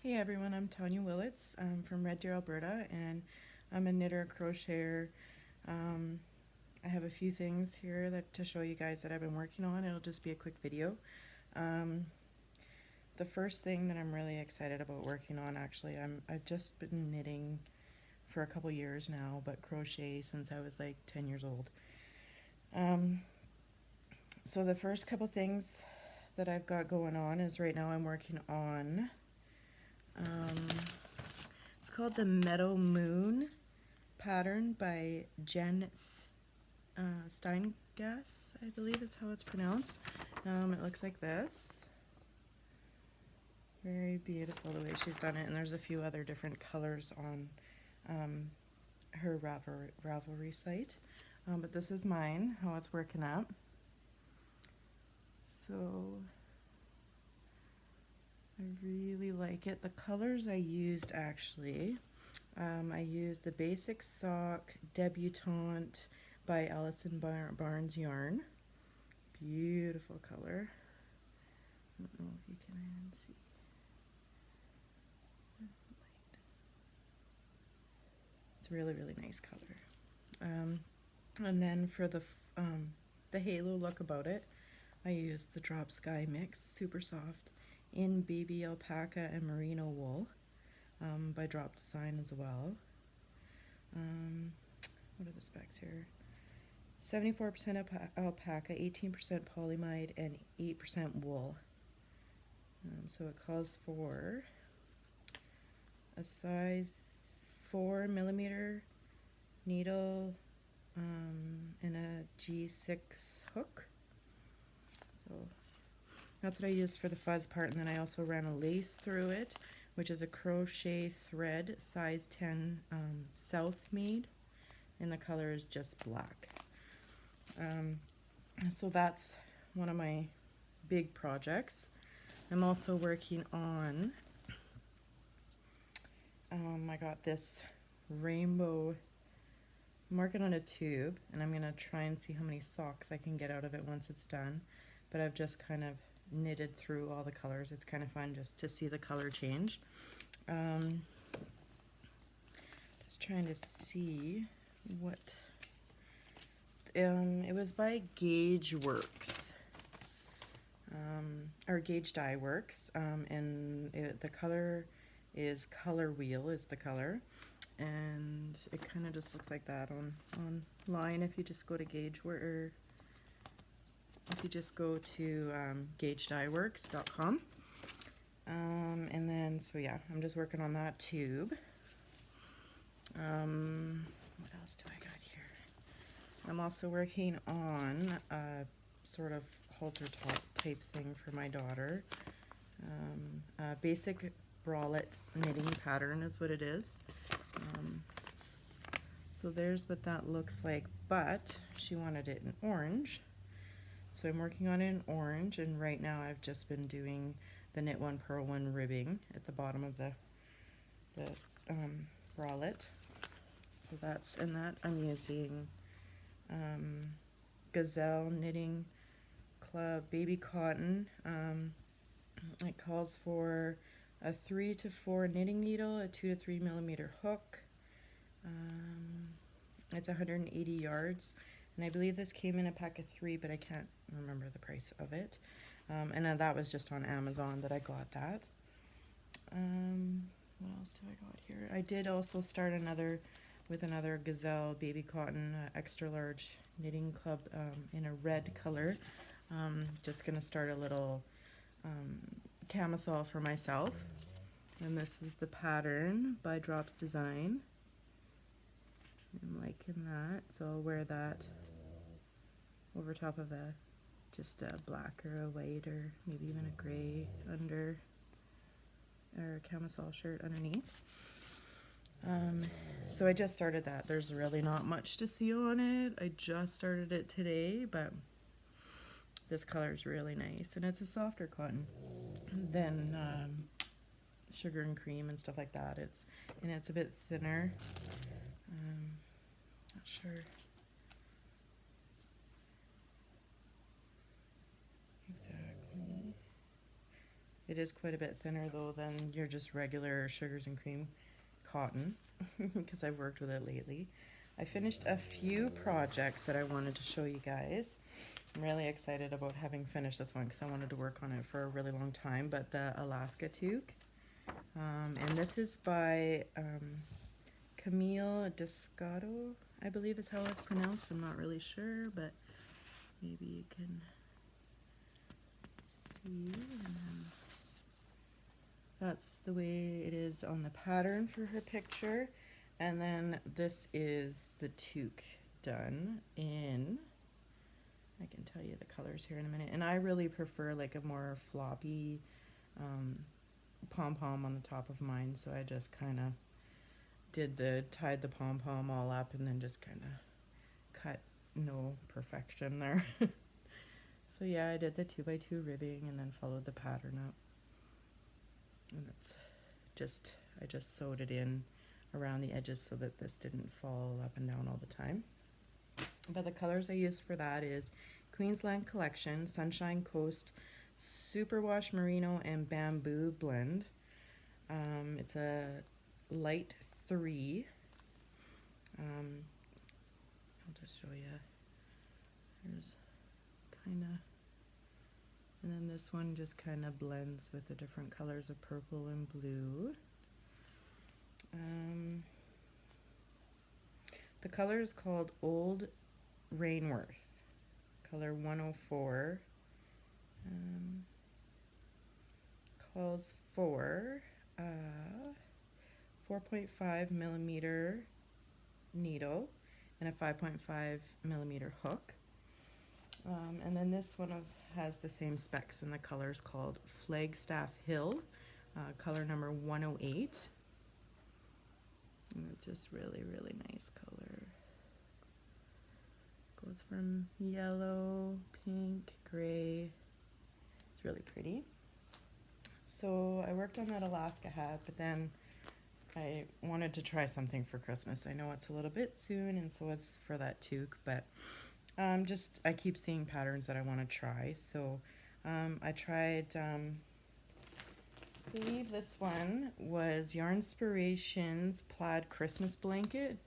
Hey everyone, I'm Tanya Willits. I'm from Red Deer, Alberta, and I'm a knitter, crocheter. I have a few things here to show you guys that I've been working on. It'll just be a quick video. The first thing that I'm really excited about working on, actually, I've just been knitting for a couple years now, but crochet since I was like 10 years old. So the first couple things that I've got going on is right now I'm working on it's called the Meadow Moon pattern by Jen Steingass, I believe is how it's pronounced. It looks like this. Very beautiful the way she's done it, and there's a few other different colors on her Ravelry site. But this is mine, how it's working out. So I really like it. The colors I used actually, I used the Basic Sock Debutante by Allison Barnes Yarn. Beautiful color. I don't know if you can even see. It's a really, really nice color. And then for the halo look about it, I used the Drop Sky Mix, super soft, in baby alpaca and merino wool by Drop Design as well. What are the specs here? 74% alpaca, 18% polyamide, and 8% wool. So it calls for a size 4mm needle and a G6 hook. So that's what I used for the fuzz part, and then I also ran a lace through it, which is a crochet thread size 10 South Made, and the color is just black. So that's one of my big projects. I'm also working on, I got this rainbow, I'm working on a tube, and I'm going to try and see how many socks I can get out of it once it's done. But I've just kind of knitted through all the colors. It's kind of fun just to see the color change. Just trying to see what, it was by Gauge Works, or Gauge Dye Works, and the color is Color Wheel is the color, and it kind of just looks like that online if you just go to gagedyeworks.com. And then, so yeah, I'm just working on that tube. What else do I got here? I'm also working on a sort of halter top type thing for my daughter. A basic bralette knitting pattern is what it is. So there's what that looks like, but she wanted it in orange. So I'm working on it in orange, and right now I've just been doing the knit one, purl one ribbing at the bottom of the bralette. So that's, and that I'm using Gazelle Knitting Club Baby Cotton. It calls for a 3 to 4 knitting needle, a 2 to 3mm hook. It's 180 yards, and I believe this came in a pack of 3, but I can't remember the price of it. And that was just on Amazon that I got that. What else do I got here? I did also start another Gazelle Baby Cotton extra large knitting club in a red color. Just gonna start a little camisole for myself, and this is the pattern by Drops Design. I'm liking that, so I'll wear that over top of just a black or a white or maybe even a gray under, or a camisole shirt underneath. So I just started that. There's really not much to see on it. I just started it today, but this color is really nice, and it's a softer cotton than sugar and cream and stuff like that. It's a bit thinner. Not sure exactly. It is quite a bit thinner though than your just regular sugars and cream cotton because I've worked with it lately. I finished a few projects that I wanted to show you guys. I'm really excited about having finished this one because I wanted to work on it for a really long time, but the Alaska toque. And this is by Camille Descato, I believe is how it's pronounced. I'm not really sure, but maybe you can see. That's the way it is on the pattern for her picture. And then this is the toque done in, I can tell you the colors here in a minute. And I really prefer like a more floppy pom-pom on the top of mine. So I just kind of tied the pom-pom all up and then just kind of cut, no perfection there. So yeah, I did the 2x2 ribbing and then followed the pattern up. And it's just, I just sewed it in around the edges so that this didn't fall up and down all the time. But the colors I used for that is Queensland Collection, Sunshine Coast, Superwash Merino, and Bamboo Blend. It's a light 3. I'll just show you. There's kind of, and then this one just kind of blends with the different colors of purple and blue. The color is called Old Rainworth, color 104. Calls for 4.5 millimeter needle and a 5.5 millimeter hook. And then this one has the same specs, and the color is called Flagstaff Hill, color number 108. And it's just really, really nice color. Goes from yellow, pink, gray. It's really pretty. So I worked on that Alaska hat, but then I wanted to try something for Christmas. I know it's a little bit soon, and so it's for that toque, but I keep seeing patterns that I want to try. So I tried, I believe this one was Yarnspirations Plaid Christmas Blanket,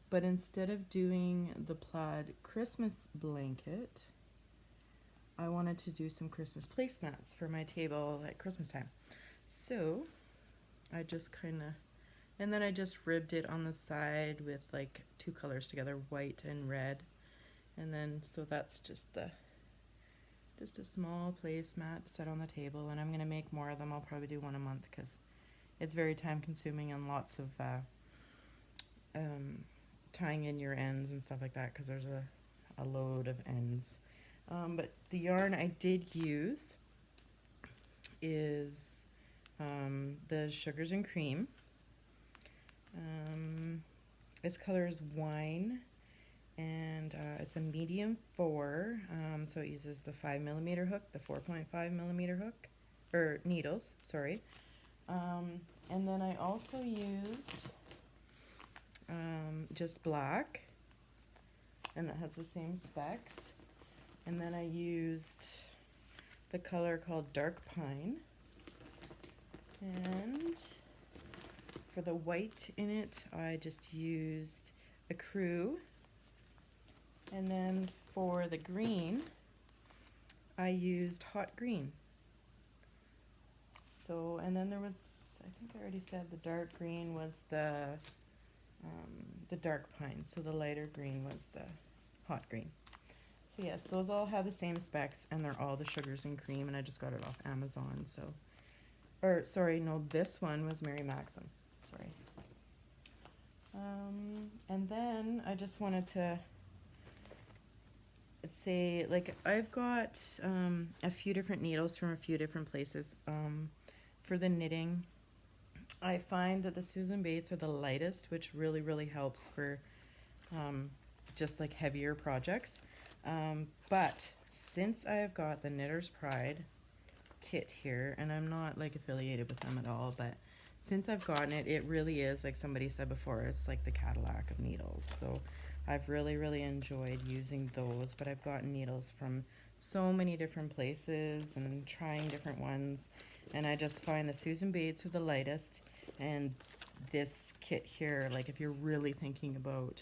but instead of doing the plaid Christmas blanket, I wanted to do some Christmas placemats for my table at Christmas time. So I just kind of, and then I just ribbed it on the side with like 2 colors together, white and red. And then, so that's just a small placemat set on the table, and I'm going to make more of them. I'll probably do one a month because it's very time consuming and lots of tying in your ends and stuff like that because there's a load of ends. But the yarn I did use is the Sugars and Cream. Its color is wine, and it's a medium 4, so it uses the 5 millimeter hook, the 4.5 millimeter hook, or needles, sorry. And then I also used just black, and it has the same specs. And then I used the color called Dark Pine. And for the white in it, I just used Ecru. And then for the green, I used Hot Green. So, and then there was, I think I already said the dark green was the Dark Pine. So the lighter green was the Hot Green. So yes, those all have the same specs, and they're all the Sugars and Cream, and I just got it off Amazon, so, or sorry, no, this one was Mary Maxim, sorry. And then I just wanted to say, like, I've got a few different needles from a few different places. For the knitting, I find that the Susan Bates are the lightest, which really, really helps for just like heavier projects. But since I have got the Knitter's Pride kit here, and I'm not like affiliated with them at all, but since I've gotten it, it really is, like somebody said before, it's like the Cadillac of needles. So I've really, really enjoyed using those, but I've gotten needles from so many different places and trying different ones. And I just find the Susan Bates are the lightest, and this kit here, like if you're really thinking about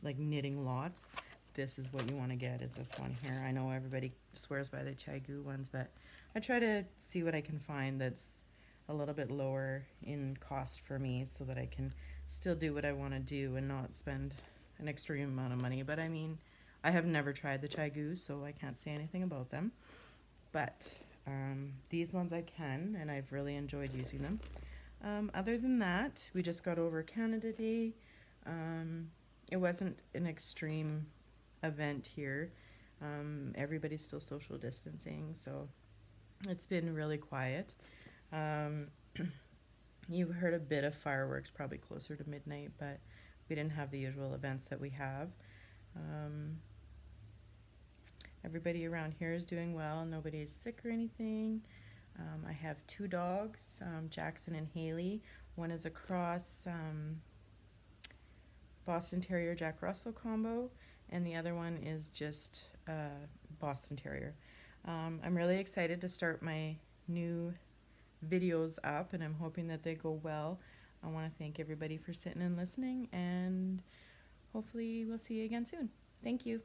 like knitting lots, this is what you want to get, is this one here. I know everybody swears by the Chagoo ones, but I try to see what I can find that's a little bit lower in cost for me so that I can still do what I want to do and not spend an extreme amount of money. But I mean, I have never tried the Chagoo, so I can't say anything about them. But these ones I can, and I've really enjoyed using them. Other than that, we just got over Canada Day. It wasn't an extreme event here. Everybody's still social distancing, so it's been really quiet. You heard a bit of fireworks, probably closer to midnight, but we didn't have the usual events that we have. Everybody around here is doing well. Nobody's sick or anything. I have 2 dogs, Jackson and Haley. One is a cross Boston Terrier Jack Russell combo, and the other one is just Boston Terrier. I'm really excited to start my new videos up, and I'm hoping that they go well. I want to thank everybody for sitting and listening, and hopefully we'll see you again soon. Thank you.